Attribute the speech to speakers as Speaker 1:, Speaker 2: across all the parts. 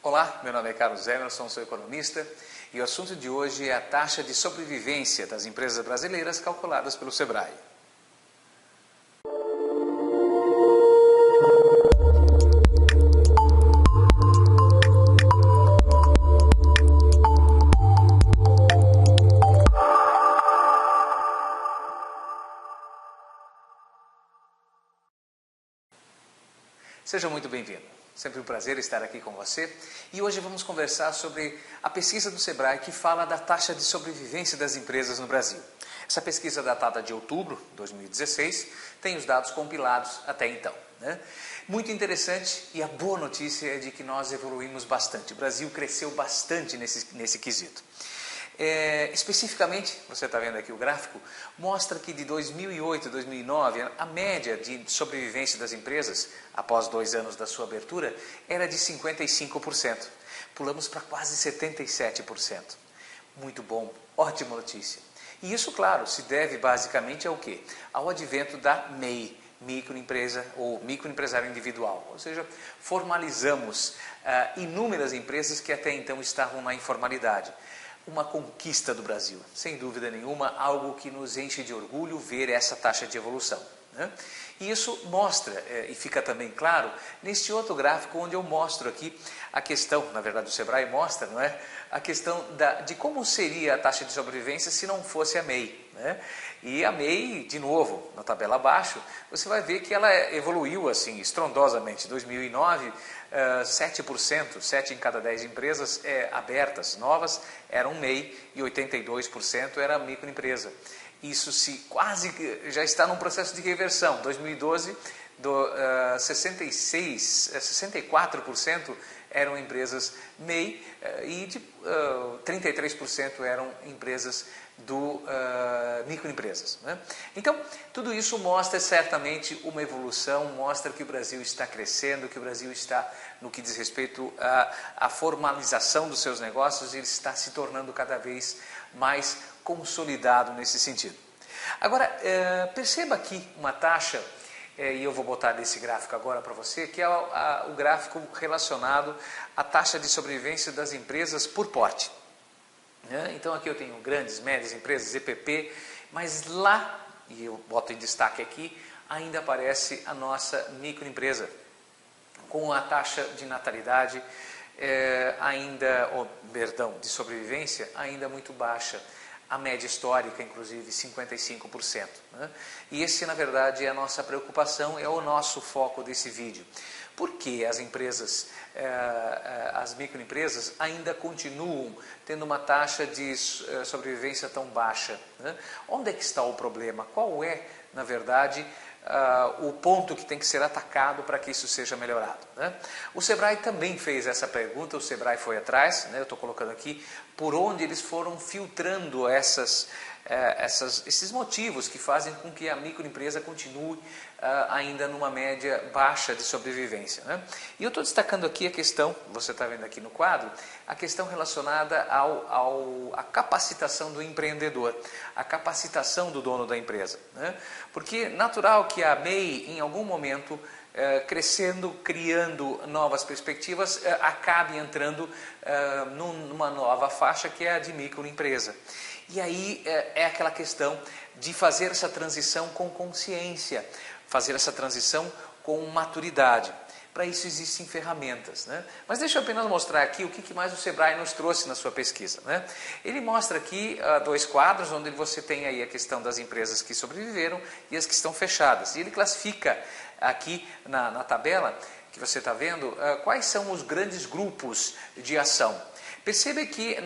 Speaker 1: Olá, meu nome é Carlos Emerson, sou economista e o assunto de hoje é a taxa de sobrevivência das empresas brasileiras calculadas pelo Sebrae. Seja muito bem-vindo. Sempre um prazer estar aqui com você. E hoje vamos conversar sobre a pesquisa do Sebrae que fala da taxa de sobrevivência das empresas no Brasil. Essa pesquisa datada de outubro de 2016 tem os dados compilados até então, né? Muito interessante, e a boa notícia é de que nós evoluímos bastante. O Brasil cresceu bastante nesse quesito. Especificamente, você está vendo aqui o gráfico, mostra que de 2008 a 2009, a média de sobrevivência das empresas, após 2 anos da sua abertura, era de 55%. Pulamos para quase 77%. Muito bom, ótima notícia. E isso, claro, se deve basicamente ao quê? Ao advento da MEI, microempresa ou microempresário individual. Ou seja, formalizamos inúmeras empresas que até então estavam na informalidade. Uma conquista do Brasil, sem dúvida nenhuma, algo que nos enche de orgulho ver essa taxa de evolução, né? E isso mostra, e fica também claro, neste outro gráfico onde eu mostro aqui a questão, na verdade o Sebrae mostra, não é? A questão de como seria a taxa de sobrevivência se não fosse a MEI, né? E a MEI, de novo, na tabela abaixo, você vai ver que ela evoluiu assim, estrondosamente. Em 2009, 7%, 7 em cada 10 empresas abertas, novas, eram MEI e 82% era microempresa. Isso quase já está num processo de reversão. 2012, 64% eram empresas MEI e 33% eram empresas microempresas, né? Então, tudo isso mostra certamente uma evolução, mostra que o Brasil está crescendo, que o Brasil está, no que diz respeito à formalização dos seus negócios, ele está se tornando cada vez mais consolidado nesse sentido. Agora, perceba aqui uma taxa, e eu vou botar desse gráfico agora para você, que é o gráfico relacionado à taxa de sobrevivência das empresas por porte. Então aqui eu tenho grandes, médias empresas, EPP, mas lá, e eu boto em destaque aqui, ainda aparece a nossa microempresa, com a taxa de natalidade de sobrevivência ainda muito baixa, a média histórica, inclusive, 55%. Né? E esse, na verdade, é a nossa preocupação, é o nosso foco desse vídeo. Por que as microempresas ainda continuam tendo uma taxa de sobrevivência tão baixa, né? Onde é que está o problema? Qual é, na verdade, o ponto que tem que ser atacado para que isso seja melhorado, né? O Sebrae também fez essa pergunta, o Sebrae foi atrás, né? Eu estou colocando aqui por onde eles foram filtrando esses motivos que fazem com que a microempresa continue ainda numa média baixa de sobrevivência, né? E eu estou destacando aqui a questão, você está vendo aqui no quadro, a questão relacionada à capacitação do empreendedor, a capacitação do dono da empresa, né? Porque natural que a MEI, em algum momento, crescendo, criando novas perspectivas, acabe entrando numa nova faixa que é a de microempresa. E aí é aquela questão de fazer essa transição com consciência, fazer essa transição com maturidade. Para isso existem ferramentas, né? Mas deixa eu apenas mostrar aqui o que mais o Sebrae nos trouxe na sua pesquisa, né? Ele mostra aqui 2 quadros, onde você tem aí a questão das empresas que sobreviveram e as que estão fechadas. E ele classifica aqui na tabela, que você está vendo, quais são os grandes grupos de ação. Perceba que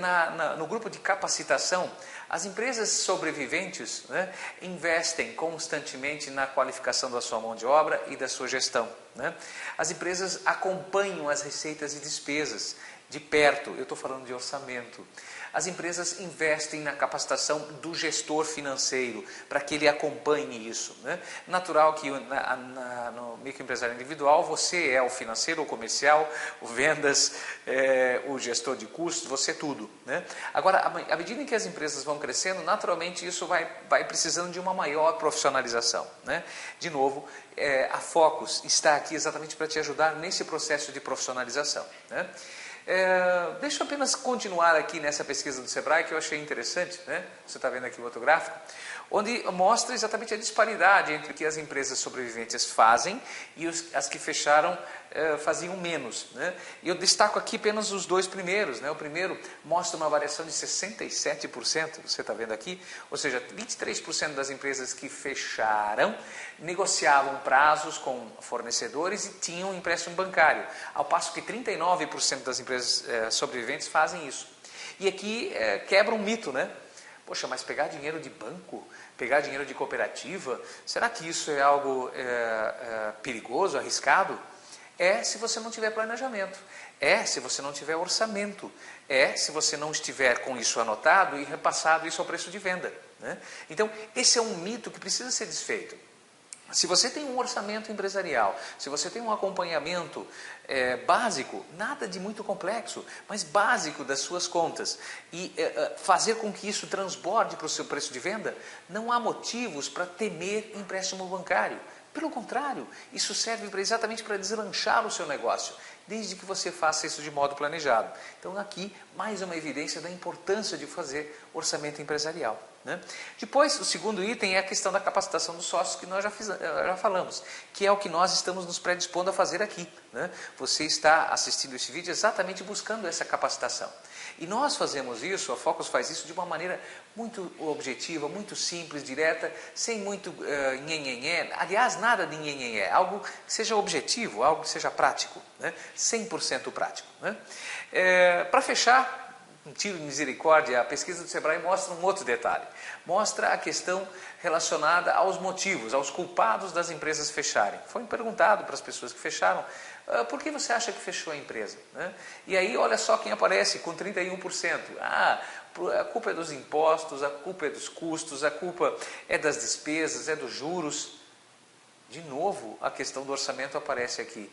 Speaker 1: no grupo de capacitação, as empresas sobreviventes, né, investem constantemente na qualificação da sua mão de obra e da sua gestão, né? As empresas acompanham as receitas e despesas de perto, eu estou falando de orçamento. As empresas investem na capacitação do gestor financeiro, para que ele acompanhe isso, né? Natural que no microempresário individual, você é o financeiro, o comercial, o vendas, o gestor de custos, você é tudo, né? Agora, à medida em que as empresas vão crescendo, naturalmente isso vai precisando de uma maior profissionalização, né? De novo, a Focus está aqui exatamente para te ajudar nesse processo de profissionalização, né? Deixa eu apenas continuar aqui nessa pesquisa do Sebrae que eu achei interessante, né? Você está vendo aqui o outro gráfico, onde mostra exatamente a disparidade entre o que as empresas sobreviventes fazem e as que fecharam faziam menos, né? E eu destaco aqui apenas os dois primeiros, né? O primeiro mostra uma variação de 67%, você está vendo aqui, ou seja, 23% das empresas que fecharam negociavam prazos com fornecedores e tinham empréstimo bancário, ao passo que 39% das empresas sobreviventes fazem isso. E aqui quebra um mito, né? Poxa, mas pegar dinheiro de banco, pegar dinheiro de cooperativa, será que isso é algo perigoso, arriscado? Se você não tiver planejamento, se você não tiver orçamento, se você não estiver com isso anotado e repassado isso ao preço de venda, né? Então, esse é um mito que precisa ser desfeito. Se você tem um orçamento empresarial, se você tem um acompanhamento básico, nada de muito complexo, mas básico das suas contas, e fazer com que isso transborde para o seu preço de venda, não há motivos para temer empréstimo bancário. Pelo contrário, isso serve exatamente para deslanchar o seu negócio, desde que você faça isso de modo planejado. Então aqui, mais uma evidência da importância de fazer orçamento empresarial, né? Depois, o segundo item é a questão da capacitação dos sócios, que nós já falamos, que é o que nós estamos nos predispondo a fazer aqui, né? Você está assistindo esse vídeo exatamente buscando essa capacitação. E nós fazemos isso, a Focus faz isso de uma maneira muito objetiva, muito simples, direta, sem muito nhenhenhé, aliás, nada de nhenhenhé, algo que seja objetivo, algo que seja prático, né? 100% prático, né? Para fechar, um tiro de misericórdia, a pesquisa do Sebrae mostra um outro detalhe, mostra a questão relacionada aos motivos, aos culpados das empresas fecharem. Foi perguntado para as pessoas que fecharam, por que você acha que fechou a empresa, né? E aí olha só quem aparece com 31%. A culpa é dos impostos, a culpa é dos custos, a culpa é das despesas, é dos juros. De novo, a questão do orçamento aparece aqui.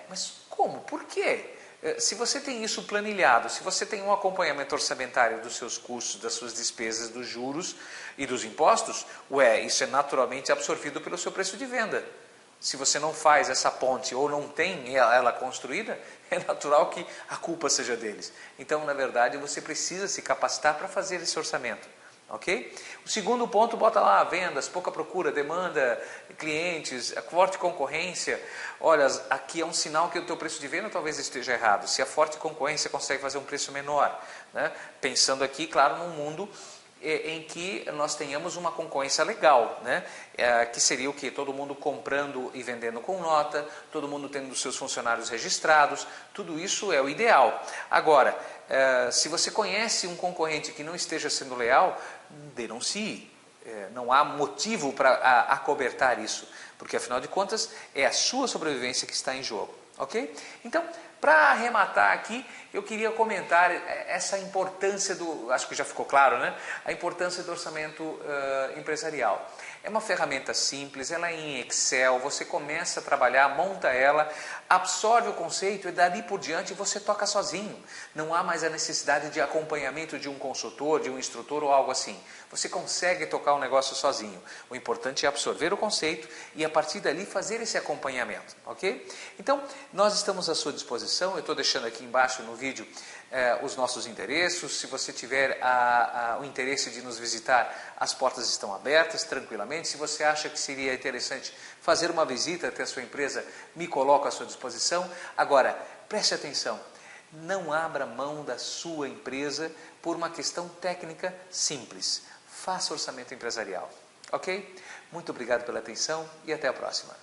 Speaker 1: Mas como? Por quê? Se você tem isso planilhado, se você tem um acompanhamento orçamentário dos seus custos, das suas despesas, dos juros e dos impostos, isso é naturalmente absorvido pelo seu preço de venda. Se você não faz essa ponte ou não tem ela construída, é natural que a culpa seja deles. Então, na verdade, você precisa se capacitar para fazer esse orçamento. Ok? O segundo ponto, bota lá vendas, pouca procura, demanda, clientes, a forte concorrência. Olha, aqui é um sinal que o teu preço de venda talvez esteja errado. Se a forte concorrência consegue fazer um preço menor, né? Pensando aqui, claro, num mundo em que nós tenhamos uma concorrência legal, né? Que seria o quê? Todo mundo comprando e vendendo com nota, todo mundo tendo seus funcionários registrados, tudo isso é o ideal. Agora, se você conhece um concorrente que não esteja sendo leal, denuncie. Não há motivo para acobertar isso, porque afinal de contas é a sua sobrevivência que está em jogo. Ok? Então, para arrematar aqui, eu queria comentar essa importância acho que já ficou claro, né? A importância do orçamento empresarial. É uma ferramenta simples, ela é em Excel, você começa a trabalhar, monta ela, absorve o conceito e dali por diante você toca sozinho. Não há mais a necessidade de acompanhamento de um consultor, de um instrutor ou algo assim. Você consegue tocar o negócio sozinho. O importante é absorver o conceito e a partir dali fazer esse acompanhamento, ok? Então, nós estamos à sua disposição, eu estou deixando aqui embaixo no vídeo os nossos endereços. Se você tiver o interesse de nos visitar, as portas estão abertas tranquilamente. Se você acha que seria interessante fazer uma visita até a sua empresa, me coloco à sua disposição. Agora, preste atenção, não abra mão da sua empresa por uma questão técnica simples. Faça orçamento empresarial, ok? Muito obrigado pela atenção e até a próxima.